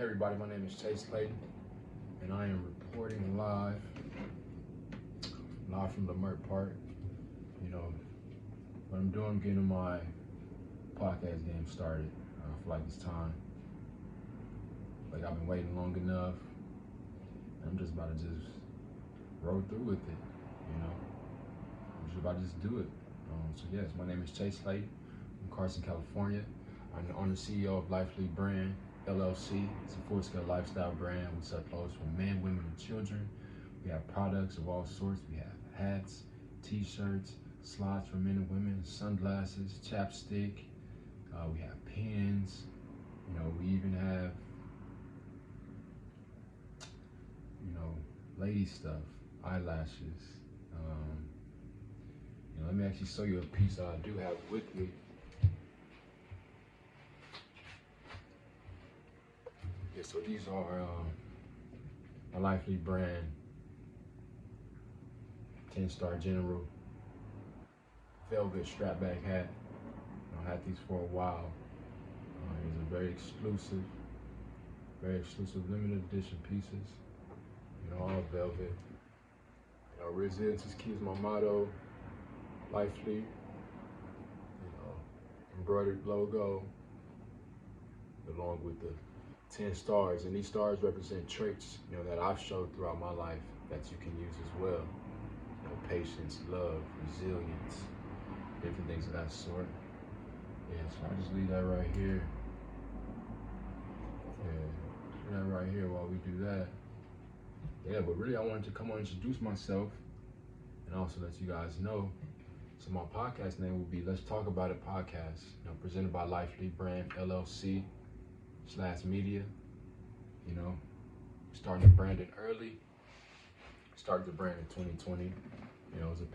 Hey everybody, my name is Clayton, and I am reporting live from the Merck Park. You know, what I'm doing, I'm getting my podcast game started. I feel like it's time. Like I've been waiting long enough, and I'm just about to just roll through with it. You know, I'm just about to just do it. So yes, my name is Clayton. I'm Carson, California. I'm the owner and CEO of LIFELETE BRAND LLC. It's a full-scale lifestyle brand. We sell clothes for men, women, and children. We have products of all sorts. We have hats, t-shirts, slides for men and women, sunglasses, chapstick. We have pins. You know, we even have, lady stuff, eyelashes. Let me actually show you a piece that I do have with me. Yeah, so these are a LIFELETE brand 10-star general velvet strap back hat. I've had these for a while. These are very exclusive limited edition pieces. All velvet. Resilience is key is my motto. LIFELETE. Embroidered logo, along with the 10 stars, and these stars represent traits, that I've showed throughout my life that you can use as well. Patience, love, resilience, different things of that sort. Yeah, so I'll just leave that right here. Yeah, that right here while we do that. Yeah, but really I wanted to come on and introduce myself and also let you guys know. So my podcast name will be Let's Talk About It Podcast, presented by LIFELETE Brand LLC / Media. Starting the branding early. Started the brand in 2020. It was a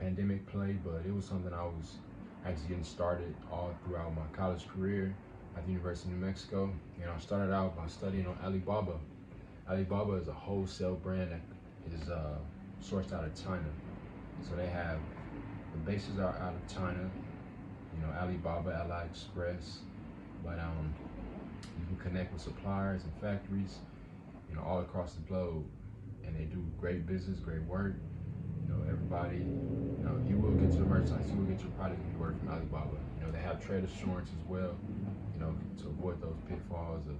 pandemic play, but it was something I was actually getting started all throughout my college career at the University of New Mexico. I started out by studying on Alibaba. Alibaba is a wholesale brand that is sourced out of China. So they have, the bases are out of China, Alibaba, AliExpress, but you can connect with suppliers and factories, all across the globe, and they do great business, great work. Everybody, you will get your merchandise, you will get your product and work from Alibaba. They have trade assurance as well, to avoid those pitfalls of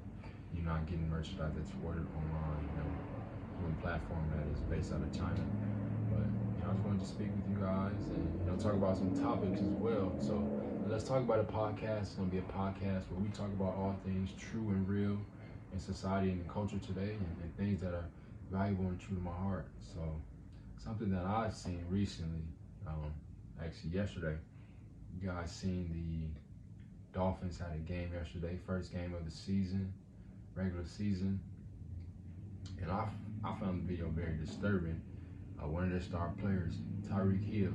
you not getting merchandise that's ordered online, through a platform that is based out of China. But I was going to speak with you guys and talk about some topics as well. So let's talk about a podcast. It's going to be a podcast where we talk about all things true and real in society and in culture today, and things that are valuable and true to my heart. So something that I've seen recently, actually yesterday, you guys seen the Dolphins had a game yesterday, first game of the season, regular season, and I found the video very disturbing. One of their star players, Tyreek Hill.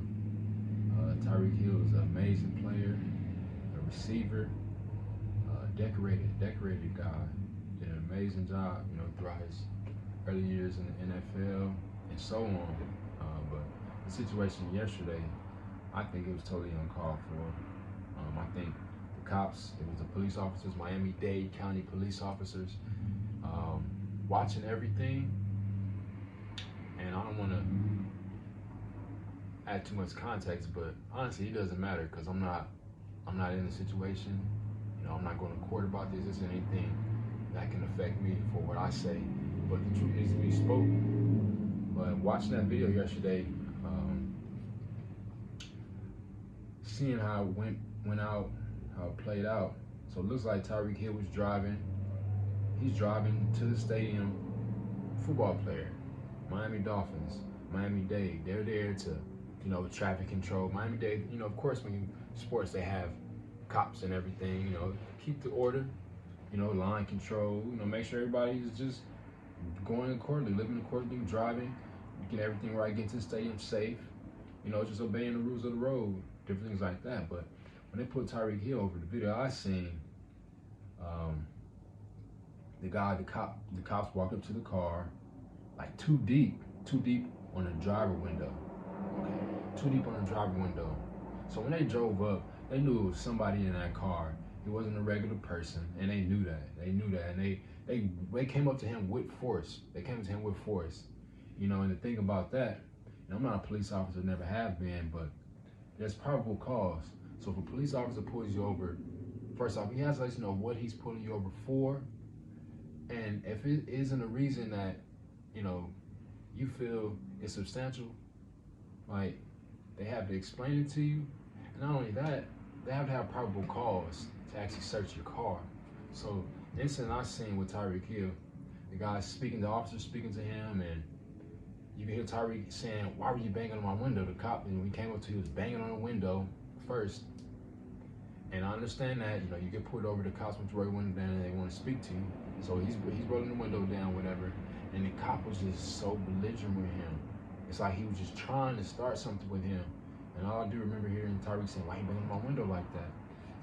Tyreek Hill is an amazing player, a receiver, decorated guy. Did an amazing job, throughout his early years in the NFL and so on. But the situation yesterday, I think it was totally uncalled for. I think the cops, it was the police officers, Miami-Dade County police officers, watching everything. And I don't want to add too much context, but honestly, it doesn't matter because I'm not in the situation. I'm not going to court about this. This isn't anything that can affect me for what I say, but the truth needs to be spoken. But watching that video yesterday, seeing how it went out, how it played out. So it looks like Tyreek Hill was driving. He's driving to the stadium. Football player, Miami Dolphins, Miami-Dade. They're there to, traffic control. Miami-Dade, of course, when you sports, they have cops and everything. Keep the order. Line control. Make sure everybody is just going accordingly, living accordingly, driving, get everything right, get to the stadium safe. Just obeying the rules of the road, different things like that. But when they put Tyreek Hill over, the video I seen, the cops walked up to the car, like too deep on the driver window. Okay, too deep on the driver window. So when they drove up, they knew it was somebody in that car He wasn't a regular person, and they knew that. They knew that, and they came up to him with force. They came to him with force, you know. And the thing about that, and I'm not a police officer, never have been, but there's probable cause. So if a police officer pulls you over, first off, he has to let you know what he's pulling you over for, and if it isn't a reason that, you know, you feel is substantial, like, they have to explain it to you. And not only that, they have to have probable cause to actually search your car. So the incident I seen with Tyreek Hill, the guy speaking, the officer speaking to him, and you can hear Tyreek saying, "Why were you banging on my window?" The cop, and when he came up to you, he was banging on the window first. And I understand that, you know, you get pulled over, the cops want to roll your window down and they want to speak to you. So he's rolling the window down, whatever. And the cop was just so belligerent with him. It's like he was just trying to start something with him. And all I do remember hearing Tyreek saying, "Why you banging on my window like that?"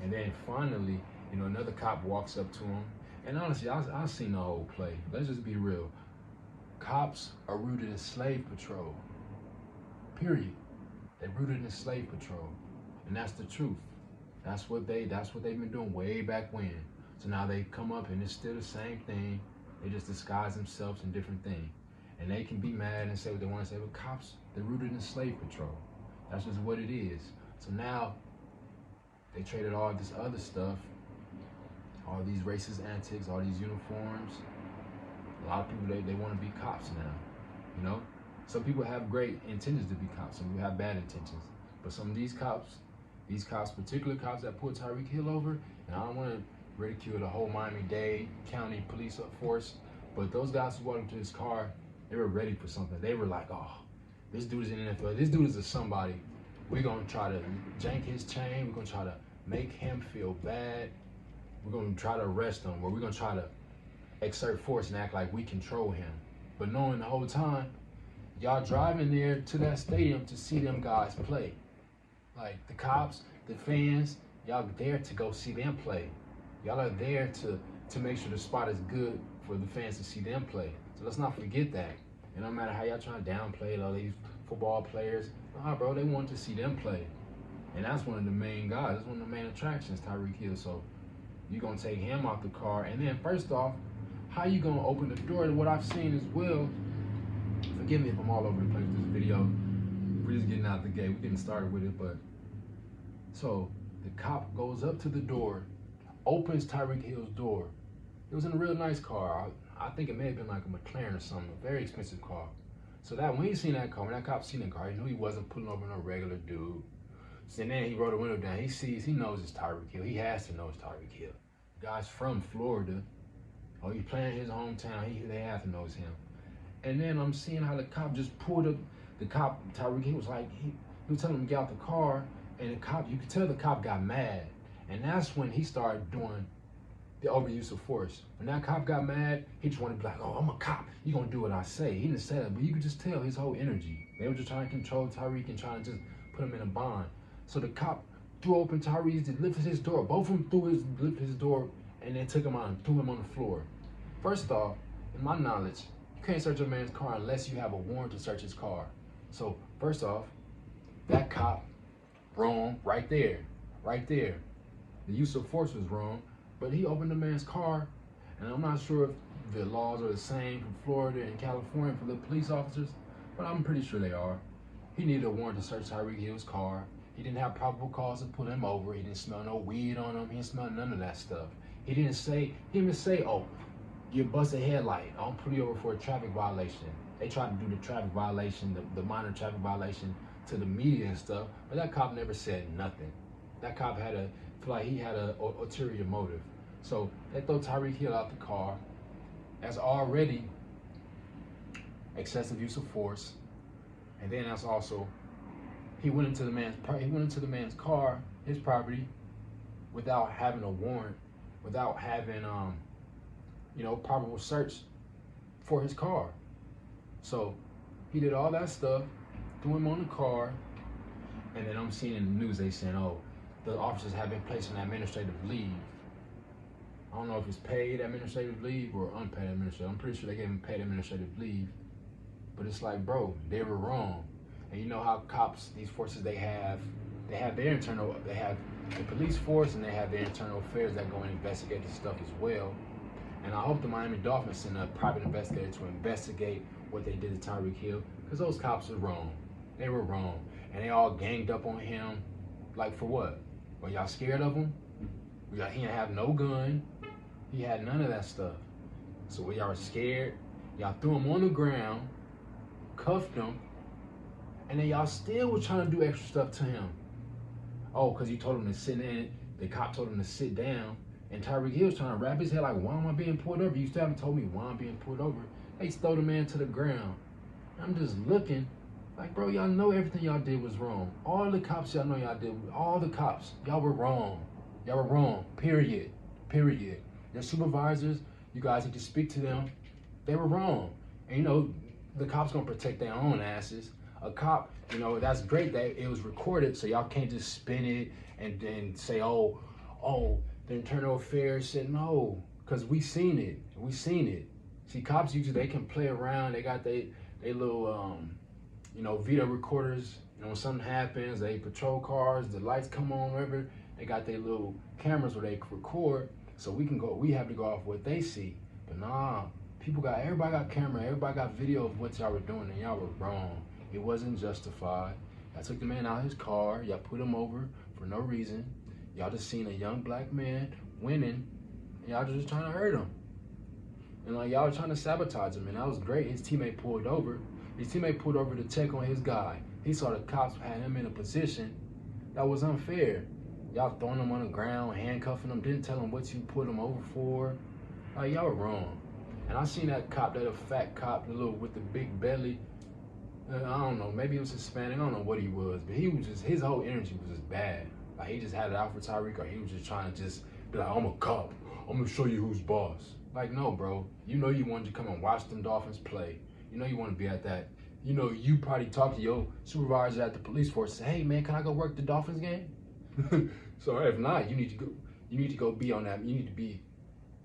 And then finally, you know, another cop walks up to him. And honestly, I've seen the whole play. Let's just be real. Cops are rooted in slave patrol. Period. They're rooted in slave patrol. And that's the truth. That's what they've been doing way back when. So now they come up and it's still the same thing. They just disguise themselves in different things. And they can be mad and say what they want to say, but cops, they're rooted in slave patrol. That's just what it is. So now they traded all this other stuff, all these racist antics, all these uniforms. A lot of people, they want to be cops now, you know? Some people have great intentions to be cops, some people have bad intentions. But some of these cops, particular cops that pulled Tyreek Hill over, and I don't want to ridicule the whole Miami-Dade County police force, but those guys who walked into his car, they were ready for something. They were like, "Oh, this dude is in the NFL. This dude is a somebody. We're going to try to jank his chain. We're going to try to make him feel bad. We're going to try to arrest him, or we're going to try to exert force and act like we control him." But knowing the whole time, y'all driving there to that stadium to see them guys play. Like the cops, the fans, y'all there to go see them play. Y'all are there to make sure the spot is good for the fans to see them play. So let's not forget that. And no matter how y'all trying to downplay all these football players, nah, bro, they want to see them play. And that's one of the main guys. That's one of the main attractions, Tyreek Hill. So you're going to take him out the car. And then first off, how you going to open the door to what I've seen as well? Forgive me if I'm all over the place with this video. We're just getting out the gate. We're getting started with it. But so the cop goes up to the door, opens Tyreek Hill's door. It was in a real nice car. I think it may have been like a McLaren or something, a very expensive car. So that when he seen that car, when that cop seen that car, he knew he wasn't pulling over no regular dude. So then he rolled the window down. He knows it's Tyreek Hill. He has to know it's Tyreek Hill. The guy's from Florida. Oh, he's playing his hometown. They have to know it's him. And then I'm seeing how the cop just pulled up. The cop, Tyreek Hill, was like, he was telling him to get out the car. And the cop, you could tell the cop got mad. And that's when he started doing the overuse of force. When that cop got mad, he just wanted to be like, "Oh, I'm a cop. You're going to do what I say." He didn't say that, but you could just tell his whole energy. They were just trying to control Tyreek and trying to just put him in a bond. So the cop threw open Tyreek's, lifted his door. Both of them lifted his door, and then took him out and threw him on the floor. First off, in my knowledge, you can't search a man's car unless you have a warrant to search his car. So first off, that cop, wrong right there. The use of force was wrong, but he opened the man's car, and I'm not sure if the laws are the same from Florida and California for the police officers, but I'm pretty sure they are. He needed a warrant to search Tyreek Hill's car. He didn't have probable cause to pull him over. He didn't smell no weed on him. He didn't smell none of that stuff. He didn't even say, "Oh, you busted a headlight. I'll pull you over for a traffic violation." They tried to do the traffic violation, the minor traffic violation, to the media and stuff, but that cop never said nothing. That cop feel like he had a ulterior motive. So they throw Tyreek Hill out the car. That's already excessive use of force. And then that's also, he went into the man's car, his property, without having a warrant, without having probable search for his car. So he did all that stuff, threw him on the car, and then I'm seeing in the news they saying, "Oh, the officers have been placed on administrative leave." I don't know if it's paid administrative leave or unpaid administrative. I'm pretty sure they gave him paid administrative leave. But it's like, bro, they were wrong. And you know how cops, these forces, they have their internal, they have the police force, and they have their internal affairs that go and investigate this stuff as well. And I hope the Miami Dolphins send a private investigator to investigate what they did to Tyreek Hill, because those cops were wrong. They were wrong. And they all ganged up on him. Like, for what? Were y'all scared of him? He didn't have no gun. He had none of that stuff. So when y'all were scared, y'all threw him on the ground, cuffed him, and then y'all still were trying to do extra stuff to him. Oh, because you told him to sit in. The cop told him to sit down. And Tyreek Hill was trying to wrap his head like, why am I being pulled over? You still haven't told me why I'm being pulled over. They throw the man to the ground. I'm just looking like, bro, y'all know everything y'all did was wrong. All the cops y'all know y'all did, all the cops, y'all were wrong. Y'all were wrong, period. Period. Your supervisors, you guys need to speak to them. They were wrong. And you know, the cops gonna protect their own asses. A cop, you know, that's great that it was recorded, so y'all can't just spin it and then say, oh, the internal affairs said no, because we seen it. We seen it. See, cops usually, they can play around. They got they little, you know, video recorders. You know, when something happens, they patrol cars, the lights come on, whatever. They got their little cameras where they record, so we have to go off what they see. But nah, everybody got camera, everybody got video of what y'all were doing, and y'all were wrong. It wasn't justified. Y'all took the man out of his car, y'all put him over for no reason. Y'all just seen a young black man winning, and y'all just trying to hurt him. And like, y'all trying to sabotage him, and that was great. His teammate pulled over. His teammate pulled over to check on his guy. He saw the cops had him in a position that was unfair. Y'all throwing him on the ground, handcuffing him, didn't tell him what you put him over for. Like, y'all were wrong. And I seen that cop, that fat cop, the little with the big belly. I don't know, maybe he was Hispanic, I don't know what he was, but he was just, his whole energy was just bad. Like, he just had it out for Tyreek, or he was just trying to just be like, I'm a cop, I'm gonna show you who's boss. Like, no, bro, you know you wanted to come and watch them Dolphins play. You know you want to be at that. You know, you probably talk to your supervisor at the police force, say, hey man, can I go work the Dolphins game? So if not, you need to go be on that. You need to be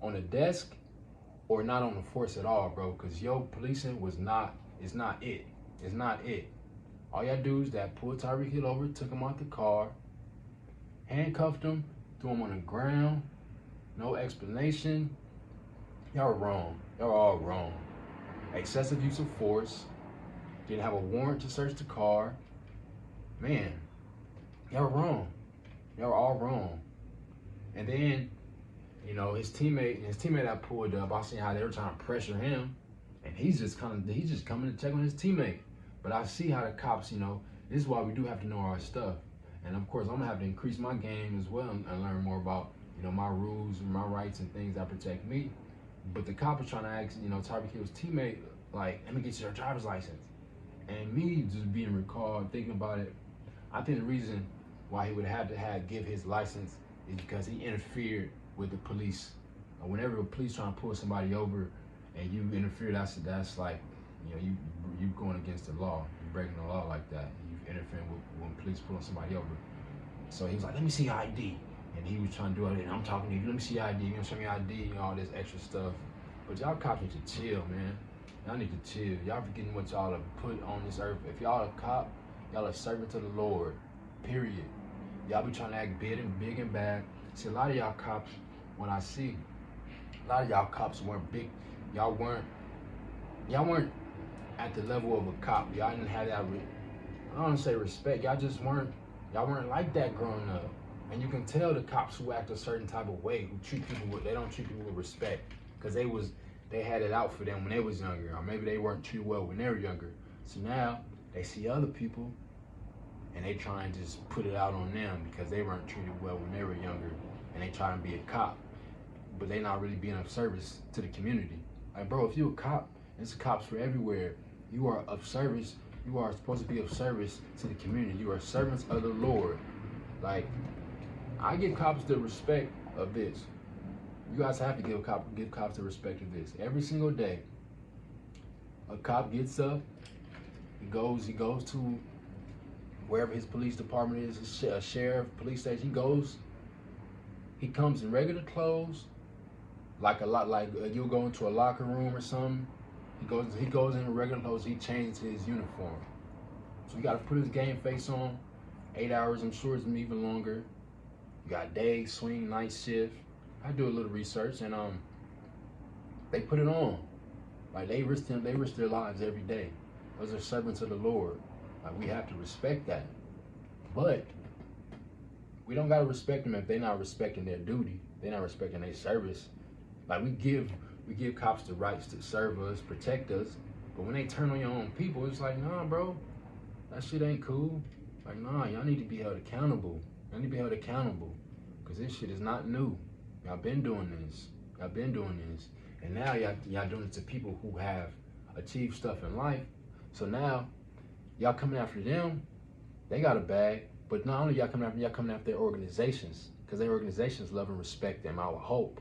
on the desk or not on the force at all, bro, because your policing it's not it. It's not it. All y'all dudes that pulled Tyreek Hill over, took him out the car, handcuffed him, threw him on the ground, no explanation. Y'all are wrong. Y'all are all wrong. Excessive use of force. Didn't have a warrant to search the car. Man, y'all are wrong. Y'all are all wrong. And then, you know, his teammate that pulled up, I seen how they were trying to pressure him, and he's just coming to check on his teammate. But I see how the cops, you know, this is why we do have to know our stuff. And of course, I'm gonna have to increase my game as well and learn more about, you know, my rules and my rights and things that protect me. But the cop was trying to ask, you know, Tyreek Hill's teammate, like, let me get your driver's license. And me just being recalled, thinking about it, I think the reason why he would have to give his license is because he interfered with the police. Whenever the police trying to pull somebody over and you interfere, that's like, you know, you going against the law. You're breaking the law like that. You interfering with when police pulling somebody over. So he was like, let me see your ID. And he was trying to do it, and I'm talking to you, let me see your ID, you gonna show me your ID, and all this extra stuff. But y'all cops need to chill, man. Y'all need to chill. Y'all forgetting what y'all have put on this earth. If y'all a cop, y'all a servant to the Lord, period. Y'all be trying to act big and bad. See, a lot of y'all cops, when I see, a lot of y'all cops weren't big. Y'all weren't at the level of a cop. Y'all didn't have that, I don't want to say respect. Y'all weren't like that growing up. And you can tell the cops who act a certain type of way, they don't treat people with respect, because they had it out for them when they was younger, or maybe they weren't treated well when they were younger. So now they see other people and they try and just put it out on them because they weren't treated well when they were younger, and they try to be a cop, but they not really being of service to the community. Like, bro, if you a cop, there's cops for everywhere. You are of service. You are supposed to be of service to the community. You are servants of the Lord. Like, I give cops the respect of this. You guys have to give cops the respect of this. Every single day, a cop gets up, he goes to wherever his police department is, a sheriff, police station. He comes in regular clothes, like you'll go into a locker room or something. He goes in regular clothes. He changes his uniform. So he got to put his game face on. 8 hours, I'm sure it's even longer. You got day, swing, night shift. I do a little research, and they put it on. Like they risk their lives every day. Those are servants of the Lord. Like we have to respect that. But we don't gotta respect them if they're not respecting their duty. They're not respecting their service. Like we give cops the rights to serve us, protect us. But when they turn on your own people, it's like, nah, bro, that shit ain't cool. Like, nah, y'all need to be held accountable. Y'all need to be held accountable. Because this shit is not new. Y'all been doing this. Y'all been doing this. And now y'all doing it to people who have achieved stuff in life. So now, y'all coming after them, they got a bag. But not only y'all coming after their organizations. Because their organizations love and respect them, I would hope.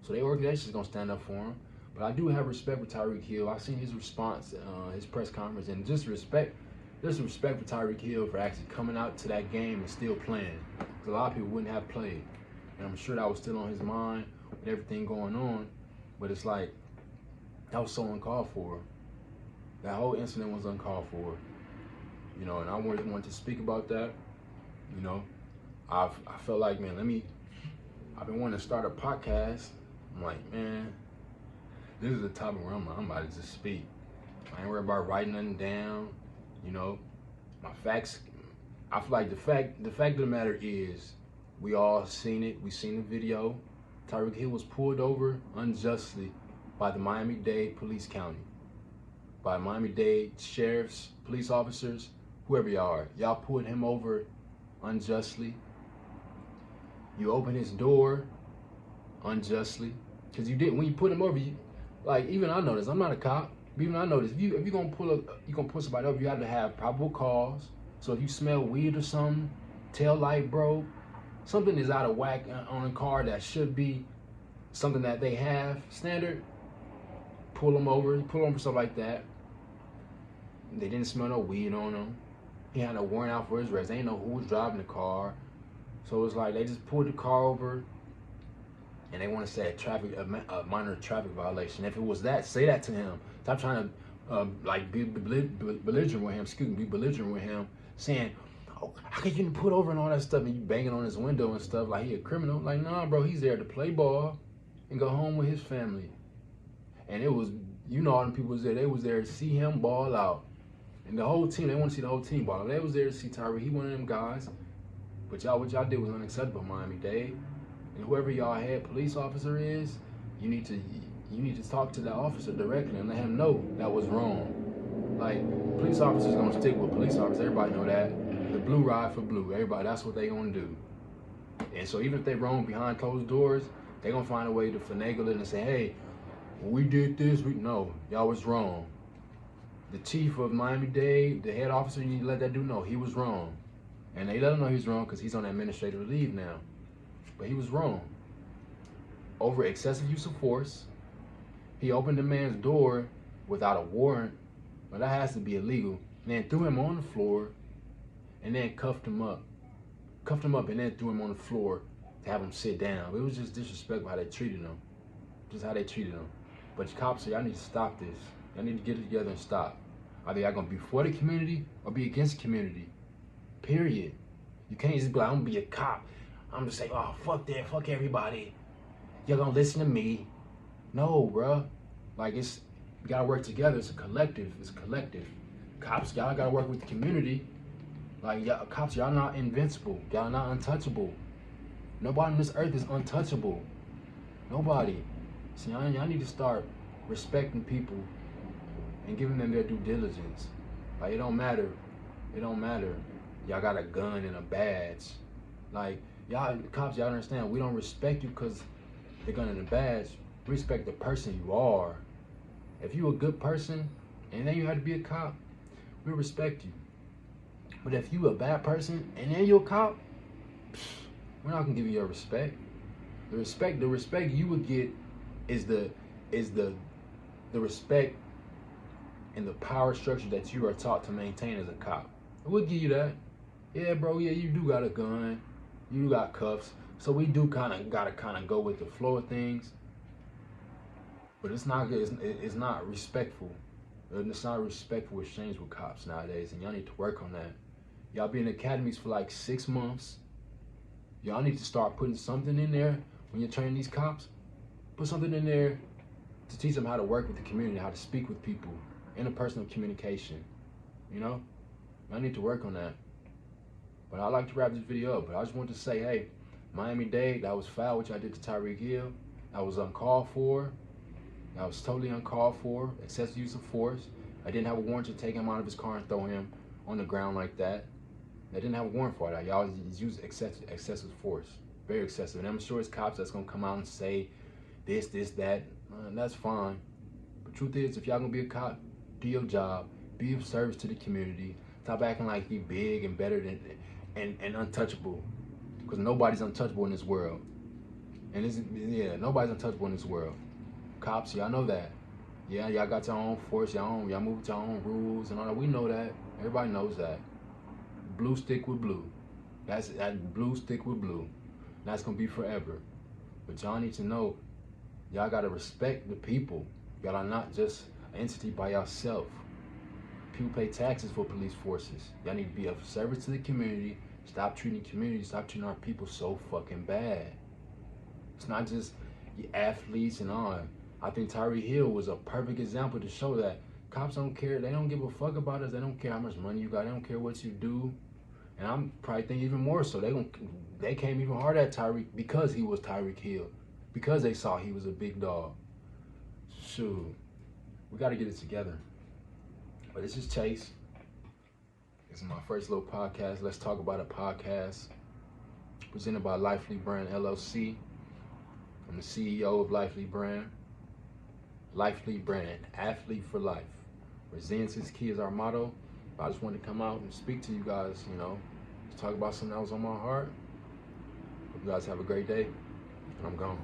So their organization's gonna stand up for them. But I do have respect for Tyreek Hill. I've seen his response, his press conference, and just respect for Tyreek Hill for actually coming out to that game and still playing. Because a lot of people wouldn't have played. And I'm sure that was still on his mind with everything going on. But it's like, that was so uncalled for. That whole incident was uncalled for. You know, and I wanted to speak about that. You know, I felt like, man, I've been wanting to start a podcast. I'm like, man, this is the topic where I'm about to just speak. I ain't worried about writing nothing down. You know, my facts. I feel like the fact of the matter is, we all seen it. We seen the video. Tyreek Hill was pulled over unjustly by the Miami-Dade Police County, by Miami-Dade sheriffs, police officers, whoever y'all are. Y'all pulled him over unjustly. You opened his door unjustly. Because you didn't. When you put him over, like, even I know this. I'm not a cop. Even I know this. If you're gonna pull somebody over, you have to have probable cause. So if you smell weed or something, tail light broke, something is out of whack on a car that should be something that they have standard, pull them over for stuff like that. They didn't smell no weed on them. He had no warrant out for his arrest. They didn't know who was driving the car. So it's like they just pulled the car over and they want to say a minor traffic violation. If it was that, say that to him. Stop trying to be belligerent with him, saying, oh, how can you put over and all that stuff, and you banging on his window and stuff like he a criminal? Like, nah, bro, he's there to play ball and go home with his family. And it was, you know, all them people was there. They was there to see him ball out. And the whole team, they want to see the whole team ball out. They was there to see Tyreek. He one of them guys. But what y'all did was unacceptable, Miami-Dade. And whoever y'all head police officer is, you need to talk to that officer directly and let him know that was wrong. Like, police officers gonna stick with police officers. Everybody know that. The blue ride for blue. Everybody, that's what they gonna do. And so even if they wrong behind closed doors, they gonna find a way to finagle it and say, hey, we did this. No, y'all was wrong. The chief of Miami-Dade, the head officer, you need to let that dude know he was wrong. And they let him know he was wrong because he's on administrative leave now. But he was wrong. Over excessive use of force. He opened the man's door without a warrant. Well, that has to be illegal. And then threw him on the floor and then cuffed him up. Cuffed him up and then threw him on the floor to have him sit down. It was just disrespectful how they treated him. Just how they treated him. But the cops say, y'all need to stop this. Y'all need to get it together and stop. Either y'all gonna be for the community or be against the community. Period. You can't just be like, I'm gonna be a cop. I'm just saying, oh, fuck that, fuck everybody. Y'all gonna listen to me. No, bruh. Like, you gotta work together. It's a collective. Cops, y'all gotta work with the community. Like, cops, y'all not invincible. Y'all not untouchable. Nobody on this earth is untouchable. Nobody. See, y'all need to start respecting people and giving them their due diligence. Like, it don't matter. Y'all got a gun and a badge. Like, y'all, cops, y'all understand, we don't respect you because the gun and the badge. We respect the person you are. If you a good person and then you have to be a cop, we respect you. But if you a bad person and then you're a cop, we're not gonna give you your respect. The respect you would get is the respect and the power structure that you are taught to maintain as a cop. We'll give you that. Yeah, bro, yeah, you do got a gun. You got cuffs. So we do gotta go with the flow of things. But it's not good. It's not respectful. It's not a respectful exchange with cops nowadays, and y'all need to work on that. Y'all be in academies for like 6 months. Y'all need to start putting something in there when you're training these cops. Put something in there to teach them how to work with the community, how to speak with people, interpersonal communication. You know, I need to work on that. But I'd like to wrap this video up. But I just want to say, hey, Miami-Dade, that was foul, which I did to Tyreek Hill. That was uncalled for. That was totally uncalled for. Excessive use of force. I didn't have a warrant to take him out of his car and throw him on the ground like that. I didn't have a warrant for that. Y'all use excessive force. Very excessive. And I'm sure it's cops that's going to come out and say this, that. That's fine. But truth is, if y'all going to be a cop, do your job. Be of service to the community. Stop acting like you big and better than and untouchable. Because nobody's untouchable in this world. And nobody's untouchable in this world. Cops, y'all know that. Yeah, y'all got your own force, y'all move with your own rules and all that. We know that. Everybody knows that. Blue stick with blue. That's that blue stick with blue. That's gonna be forever. But y'all need to know, y'all gotta respect the people. Y'all are not just an entity by yourself. People pay taxes for police forces. Y'all need to be of service to the community. Stop treating our people so fucking bad. It's not just the athletes and all. I think Tyreek Hill was a perfect example to show that cops don't care. They don't give a fuck about us. They don't care how much money you got. They don't care what you do. And I'm probably thinking even more so. They came even harder at Tyreek because he was Tyreek Hill. Because they saw he was a big dog. Shoot. We got to get it together. But this is Chase. This is my first little podcast. Let's talk about a podcast. Presented by LIFELETE Brand LLC. I'm the CEO of LIFELETE Brand. LIFELETE Brand, athlete for life. Resilience is key is our motto. I just wanted to come out and speak to you guys, you know, to talk about something that was on my heart. Hope you guys have a great day. I'm gone.